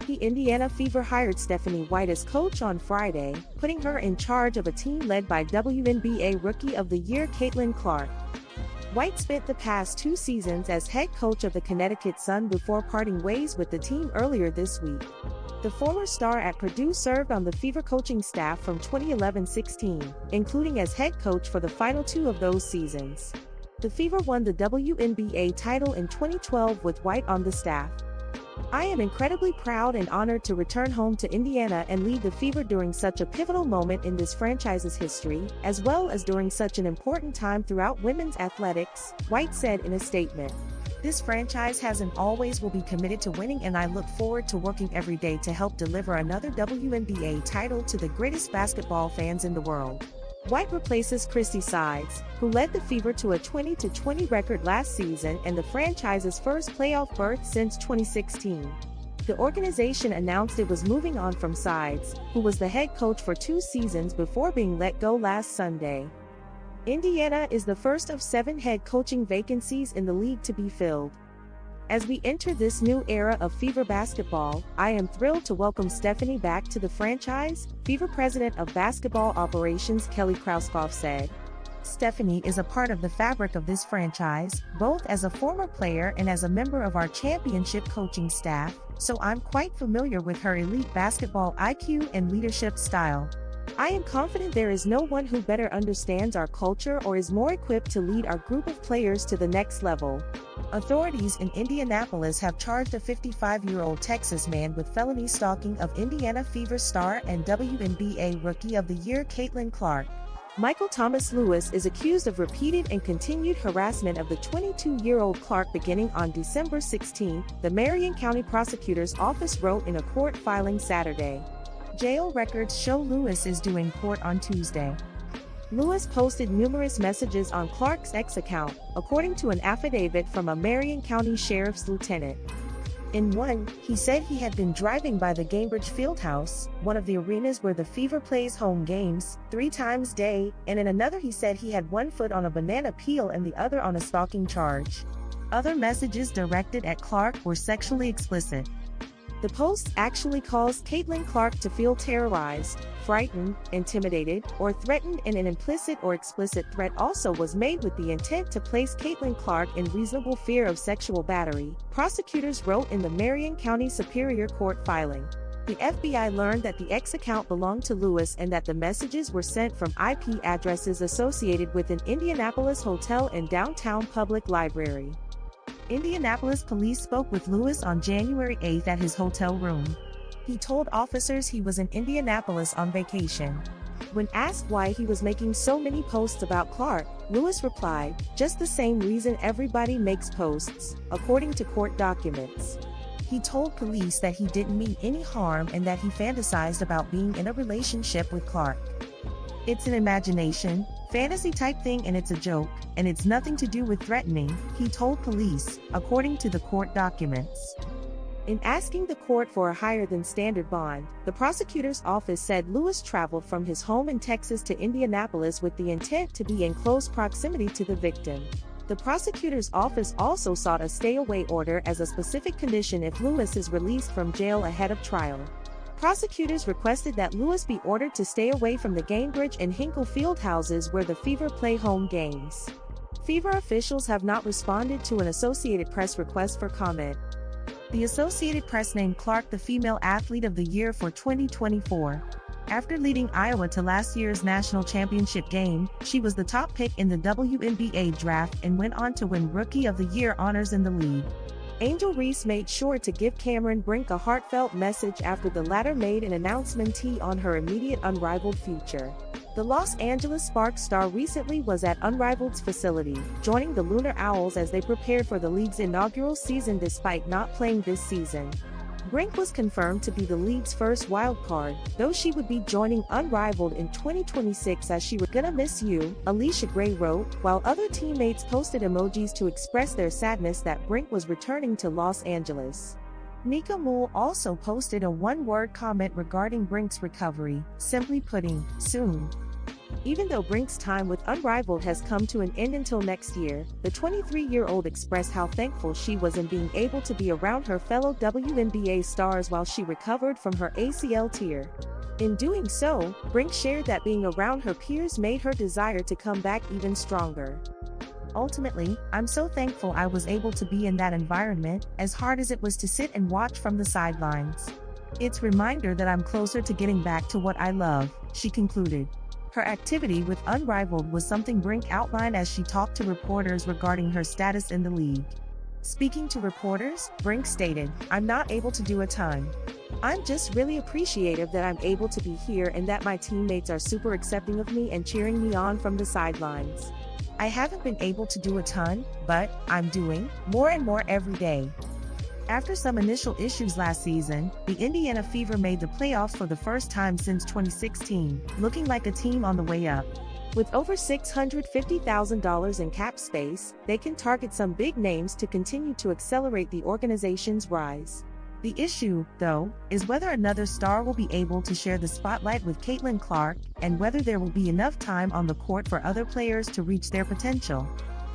The Indiana Fever hired Stephanie White as coach on Friday, putting her in charge of a team led by WNBA Rookie of the Year Caitlin Clark. White spent the past 2 seasons as head coach of the Connecticut Sun before parting ways with the team earlier this week. The former star at Purdue served on the Fever coaching staff from 2011-16, including as head coach for the final 2 of those seasons. The Fever won the WNBA title in 2012 with White on the staff. "I am incredibly proud and honored to return home to Indiana and lead the Fever during such a pivotal moment in this franchise's history, as well as during such an important time throughout women's athletics," White said in a statement. "This franchise has and always will be committed to winning, and I look forward to working every day to help deliver another WNBA title to the greatest basketball fans in the world." White replaces Christy Sides, who led the Fever to a 20-20 record last season and the franchise's first playoff berth since 2016. The organization announced it was moving on from Sides, who was the head coach for 2 seasons before being let go last Sunday. Indiana is the first of 7 head coaching vacancies in the league to be filled. "As we enter this new era of Fever basketball, I am thrilled to welcome Stephanie back to the franchise," Fever President of Basketball Operations Kelly Krauskopf said. "Stephanie is a part of the fabric of this franchise, both as a former player and as a member of our championship coaching staff, so I'm quite familiar with her elite basketball IQ and leadership style. I am confident there is no one who better understands our culture or is more equipped to lead our group of players to the next level." Authorities in Indianapolis have charged a 55-year-old Texas man with felony stalking of Indiana Fever star and WNBA Rookie of the Year Caitlin Clark. Michael Thomas Lewis is accused of repeated and continued harassment of the 22-year-old Clark beginning on December 16, the Marion County Prosecutor's Office wrote in a court filing Saturday. Jail records show Lewis is due in court on Tuesday. Lewis posted numerous messages on Clark's X account, according to an affidavit from a Marion County Sheriff's lieutenant. In one, he said he had been driving by the Gainbridge Fieldhouse, one of the arenas where the Fever plays home games, 3 times a day, and in another he said he had one foot on a banana peel and the other on a stalking charge. Other messages directed at Clark were sexually explicit. The post actually caused Caitlin Clark to feel terrorized, frightened, intimidated, or threatened, and an implicit or explicit threat also was made with the intent to place Caitlin Clark in reasonable fear of sexual battery, prosecutors wrote in the Marion County Superior Court filing. The FBI learned that the X account belonged to Lewis and that the messages were sent from IP addresses associated with an Indianapolis hotel and downtown public library. Indianapolis police spoke with Lewis on January 8 at his hotel room. He told officers he was in Indianapolis on vacation. When asked why he was making so many posts about Clark, Lewis replied, "Just the same reason everybody makes posts," according to court documents. He told police that he didn't mean any harm and that he fantasized about being in a relationship with Clark. "It's an imagination, fantasy type thing, and it's a joke, and it's nothing to do with threatening," he told police, according to the court documents. In asking the court for a higher than standard bond, the prosecutor's office said Lewis traveled from his home in Texas to Indianapolis with the intent to be in close proximity to the victim. The prosecutor's office also sought a stay-away order as a specific condition if Lewis is released from jail ahead of trial. Prosecutors requested that Lewis be ordered to stay away from the Gainbridge and Hinkle field houses where the Fever play home games. Fever officials have not responded to an Associated Press request for comment. The Associated Press named Clark the Female Athlete of the Year for 2024. After leading Iowa to last year's national championship game, she was the top pick in the WNBA draft and went on to win Rookie of the Year honors in the league. Angel Reese made sure to give Cameron Brink a heartfelt message after the latter made an announcement on her immediate Unrivaled future. The Los Angeles Sparks star recently was at Unrivaled's facility, joining the Lunar Owls as they prepared for the league's inaugural season despite not playing this season. Brink was confirmed to be the league's first wildcard, though she would be joining Unrivaled in 2026 as she was "gonna miss you," Alicia Gray wrote, while other teammates posted emojis to express their sadness that Brink was returning to Los Angeles. Nika Moole also posted a one-word comment regarding Brink's recovery, simply putting, "soon." Even though Brink's time with Unrivaled has come to an end until next year, the 23-year-old expressed how thankful she was in being able to be around her fellow WNBA stars while she recovered from her ACL tear. In doing so, Brink shared that being around her peers made her desire to come back even stronger. Ultimately, I'm so thankful I was able to be in that environment, as hard as it was to sit and watch from the sidelines. It's a reminder that I'm closer to getting back to what I love, she concluded. Her activity with Unrivaled was something Brink outlined as she talked to reporters regarding her status in the league. Speaking to reporters, Brink stated, "I'm not able to do a ton. I'm just really appreciative that I'm able to be here and that my teammates are super accepting of me and cheering me on from the sidelines. I haven't been able to do a ton, but I'm doing more and more every day." After some initial issues last season, the Indiana Fever made the playoffs for the first time since 2016, looking like a team on the way up. With over $650,000 in cap space, they can target some big names to continue to accelerate the organization's rise. The issue, though, is whether another star will be able to share the spotlight with Caitlin Clark, and whether there will be enough time on the court for other players to reach their potential.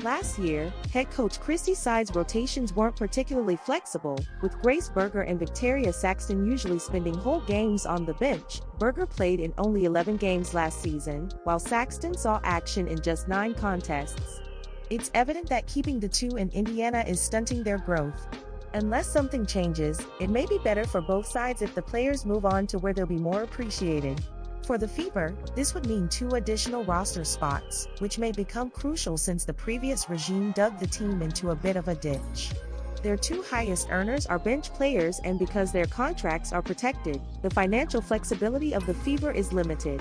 Last year, head coach Christy Side's rotations weren't particularly flexible, with Grace Berger and Victoria Saxton usually spending whole games on the bench. Berger played in only 11 games last season, while Saxton saw action in just 9 contests. It's evident that keeping the two in Indiana is stunting their growth. Unless something changes, it may be better for both sides if the players move on to where they'll be more appreciated. For the Fever, this would mean 2 additional roster spots, which may become crucial since the previous regime dug the team into a bit of a ditch. Their 2 highest earners are bench players, and because their contracts are protected, the financial flexibility of the Fever is limited.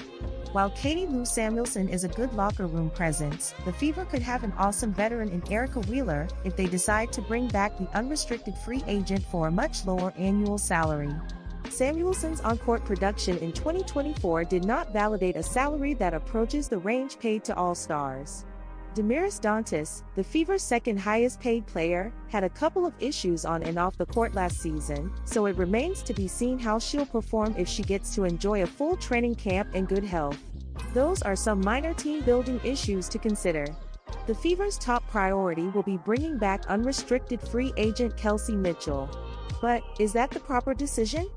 While Katie Lou Samuelson is a good locker room presence, the Fever could have an awesome veteran in Erica Wheeler if they decide to bring back the unrestricted free agent for a much lower annual salary. Samuelson's on-court production in 2024 did not validate a salary that approaches the range paid to all-stars. Damiris Dantas, the Fever's second highest paid player, had a couple of issues on and off the court last season, so it remains to be seen how she'll perform if she gets to enjoy a full training camp in good health. Those are some minor team-building issues to consider. The Fever's top priority will be bringing back unrestricted free agent Kelsey Mitchell. But is that the proper decision?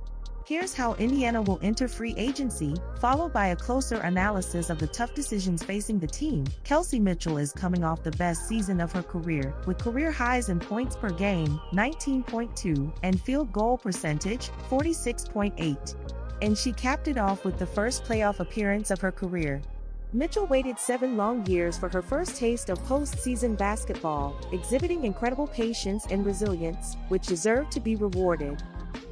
Here's how Indiana will enter free agency, followed by a closer analysis of the tough decisions facing the team. Kelsey Mitchell is coming off the best season of her career, with career highs in points per game, 19.2, and field goal percentage, 46.8. And she capped it off with the first playoff appearance of her career. Mitchell waited 7 long years for her first taste of postseason basketball, exhibiting incredible patience and resilience, which deserved to be rewarded.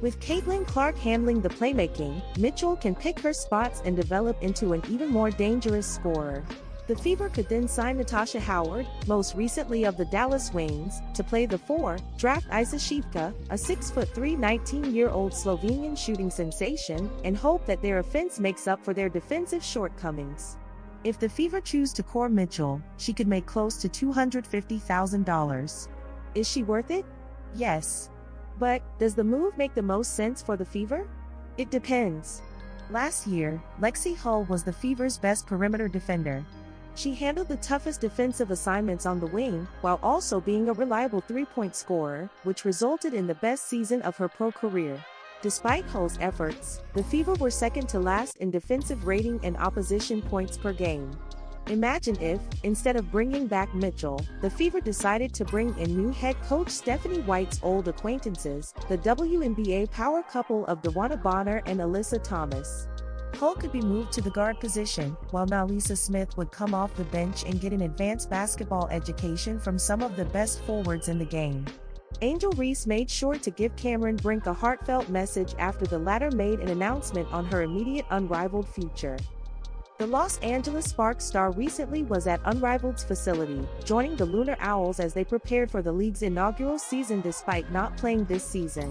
With Caitlin Clark handling the playmaking, Mitchell can pick her spots and develop into an even more dangerous scorer. The Fever could then sign Natasha Howard, most recently of the Dallas Wings, to play the 4, draft Isa Shivka, a 6'3", 19-year-old Slovenian shooting sensation, and hope that their offense makes up for their defensive shortcomings. If the Fever choose to core Mitchell, she could make close to $250,000. Is she worth it? Yes. But, does the move make the most sense for the Fever? It depends. Last year, Lexi Hull was the Fever's best perimeter defender. She handled the toughest defensive assignments on the wing, while also being a reliable three-point scorer, which resulted in the best season of her pro career. Despite Hull's efforts, the Fever were second to last in defensive rating and opposition points per game. Imagine if, instead of bringing back Mitchell, the Fever decided to bring in new head coach Stephanie White's old acquaintances, the WNBA power couple of DeWanna Bonner and Alyssa Thomas. Hull could be moved to the guard position, while Nalisa Smith would come off the bench and get an advanced basketball education from some of the best forwards in the game. Angel Reese made sure to give Cameron Brink a heartfelt message after the latter made an announcement on her immediate Unrivaled future. The Los Angeles Sparks star recently was at Unrivaled's facility, joining the Lunar Owls as they prepared for the league's inaugural season despite not playing this season.